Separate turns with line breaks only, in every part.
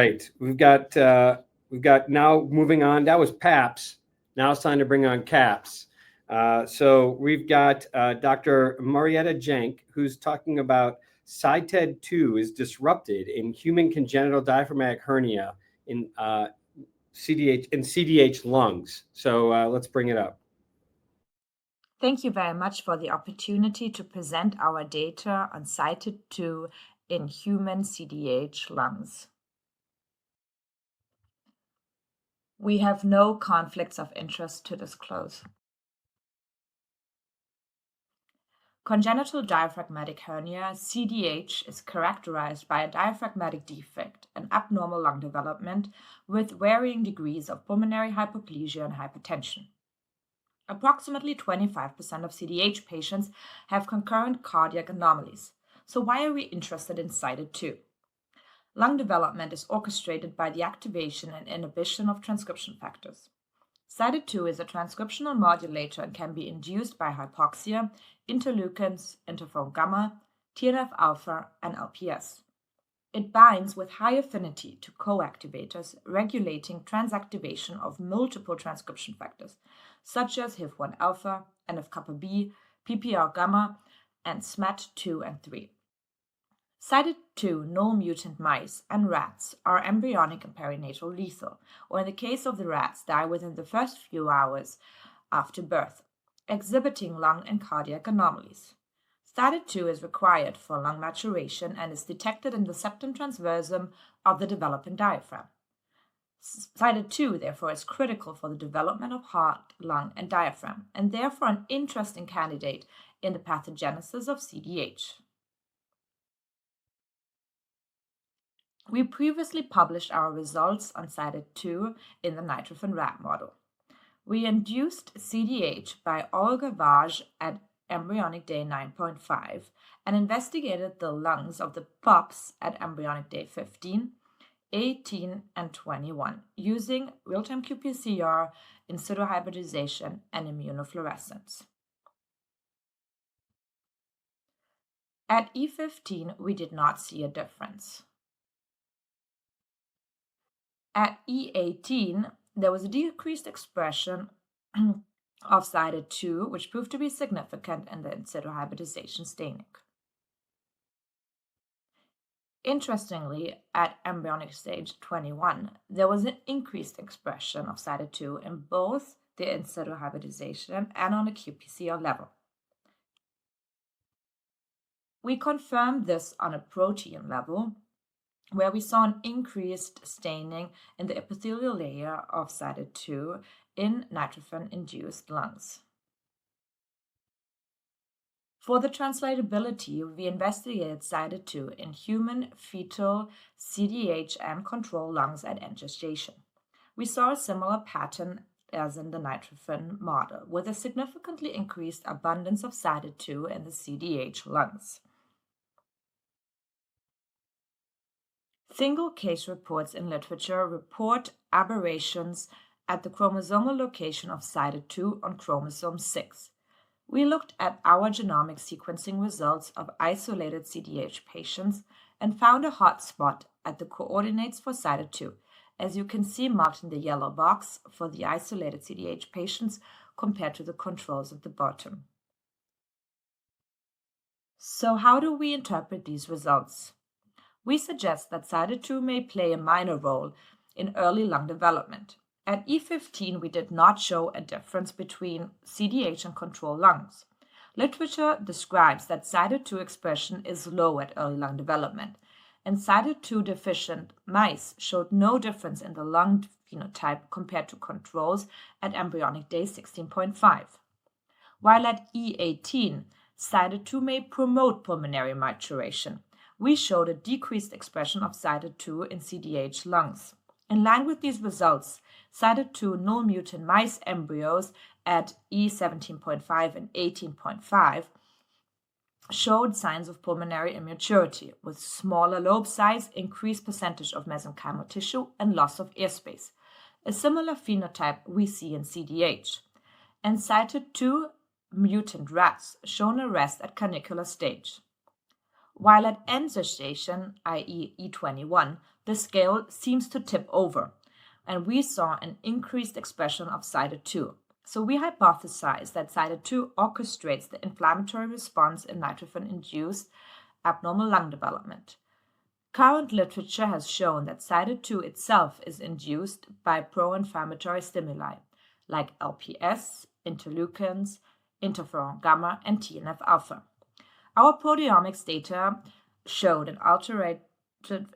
right. We've got now moving on. That was PAPS. Now it's time to bring on CAPS. So we've got Dr. Marietta Jank, who's talking about SITED2 is disrupted in human congenital diaphragmatic hernia in CDH lungs. So let's bring it up.
Thank you very much for the opportunity to present our data on SITED2 in human CDH lungs. We have no conflicts of interest to disclose. Congenital diaphragmatic hernia, CDH, is characterized by a diaphragmatic defect, an abnormal lung development with varying degrees of pulmonary hypoplasia and hypertension. Approximately 25% of CDH patients have concurrent cardiac anomalies. So why are we interested in SITED2? Lung development is orchestrated by the activation and inhibition of transcription factors. SITED2 is a transcriptional modulator and can be induced by hypoxia, interleukins, interferon gamma, TNF-alpha, and LPS. It binds with high affinity to coactivators, regulating transactivation of multiple transcription factors, such as HIF1-alpha, NF-kappa B, PPR-gamma, and SMAT2 and 3. SITED2 null mutant mice and rats are embryonic and perinatal lethal, or in the case of the rats, die within the first few hours after birth, exhibiting lung and cardiac anomalies. SITED2 is required for lung maturation and is detected in the septum transversum of the developing diaphragm. SITED2, therefore, is critical for the development of heart, lung, and diaphragm, and therefore an interesting candidate in the pathogenesis of CDH. We previously published our results on SITED2 in the nitrophin rat model. We induced CDH by oral gavage at embryonic day 9.5 and investigated the lungs of the pups at embryonic day 15, 18, and 21 using real-time qPCR, in situ hybridization, and immunofluorescence. At E15, we did not see a difference. At E18, there was a decreased expression of SITED2, which proved to be significant in the in situ hybridization staining. Interestingly, at embryonic stage 21, there was an increased expression of SITED2 in both the in situ hybridization and on a qPCR level. We confirmed this on a protein level, where we saw an increased staining in the epithelial layer of SITED2 in nitrophin-induced lungs. For the translatability, we investigated SITED2 in human fetal CDH and control lungs at end gestation. We saw a similar pattern as in the nitrophin model, with a significantly increased abundance of SITED2 in the CDH lungs. Single case reports in literature report aberrations at the chromosomal location of SITED2 on chromosome 6. We looked at our genomic sequencing results of isolated CDH patients and found a hotspot at the coordinates for SITED2, as you can see marked in the yellow box for the isolated CDH patients compared to the controls at the bottom. So how do we interpret these results? We suggest that SITED2 may play a minor role in early lung development. At E15, we did not show a difference between CDH and control lungs. Literature describes that SITED2 expression is low at early lung development, and SITED2 deficient mice showed no difference in the lung phenotype compared to controls at embryonic day 16.5. While at E18, SITED2 may promote pulmonary maturation, we showed a decreased expression of SITED2 in CDH lungs. In line with these results, SITED2 null mutant mice embryos at E17.5 and 18.5 showed signs of pulmonary immaturity, with smaller lobe size, increased percentage of mesenchymal tissue, and loss of airspace. A similar phenotype we see in CDH. And SITED2 mutant rats shown arrest at canicular stage. While at end gestation, i.e. E21, the scale seems to tip over, and we saw an increased expression of SIDA2. So we hypothesized that SIDA2 orchestrates the inflammatory response in nitrogen-induced abnormal lung development. Current literature has shown that SIDA2 itself is induced by pro-inflammatory stimuli like LPS, interleukins, interferon gamma, and TNF-alpha. Our proteomics data showed an alterated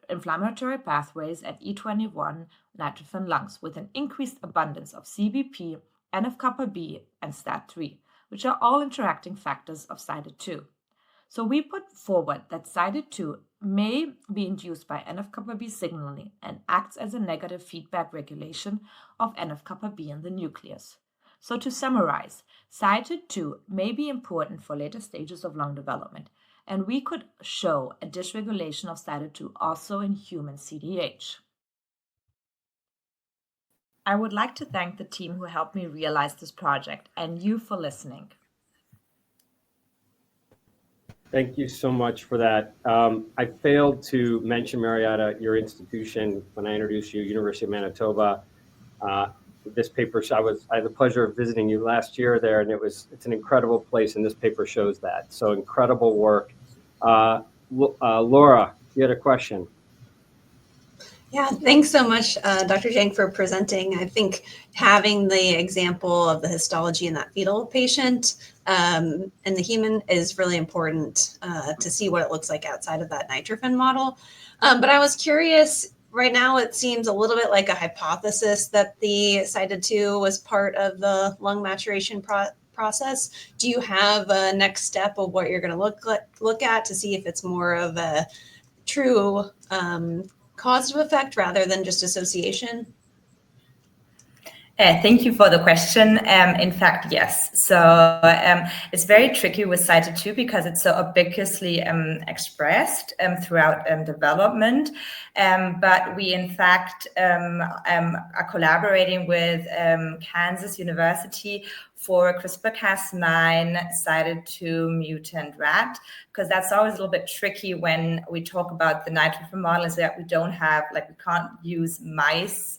inflammatory pathways at E21 nitrogen lungs with an increased abundance of CBP, NF-kappa B, and STAT3, which are all interacting factors of SIDA2. So we put forward that SIDA2 may be induced by NF-kappa B signaling and acts as a negative feedback regulation of NF-kappa B in the nucleus. So to summarize, SIDA2 may be important for later stages of lung development, and we could show a dysregulation of SIDA2 also in human CDH. I would like to thank the team who helped me realize this project and you for listening.
Thank you so much for that. I failed to mention, Marietta, your institution when I introduced you, University of Manitoba. This paper, I had the pleasure of visiting you last year there, and it's an incredible place, and this paper shows that. So incredible work. Laura, you had a question.
Yeah, thanks so much, Dr. Jank, for presenting. I think having the example of the histology in that fetal patient and the human is really important to see what it looks like outside of that nitrogen model. But I was curious, right now it seems a little bit like a hypothesis that the SIDA2 was part of the lung maturation process. Do you have a next step of what you're going to look at to see if it's more of a true causative effect rather than just association?
Thank you for the question. In fact, yes. So it's very tricky with SIDA2 because it's so ubiquitously expressed throughout development. But we, in fact, are collaborating with Kansas University for a CRISPR-Cas9 SIDA2 mutant rat, because that's always a little bit tricky when we talk about the nitrogen model, is that we don't have, we can't use mice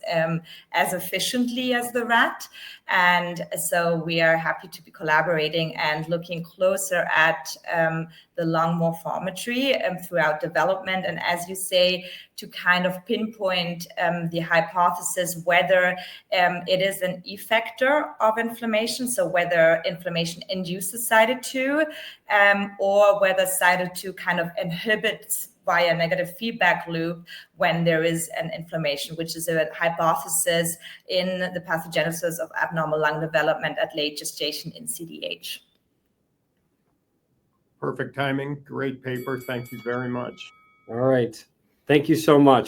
as efficiently as the rat. And so we are happy to be collaborating and looking closer at the lung morphometry throughout development. And as you say, to kind of pinpoint the hypothesis whether it is an effector of inflammation, so whether inflammation induces SIDA2 or whether SIDA2 kind of inhibits via negative feedback loop when there is an inflammation, which is a hypothesis in the pathogenesis of abnormal lung development at late gestation in CDH.
Perfect timing. Great paper. Thank you very much.
All right. Thank you so much.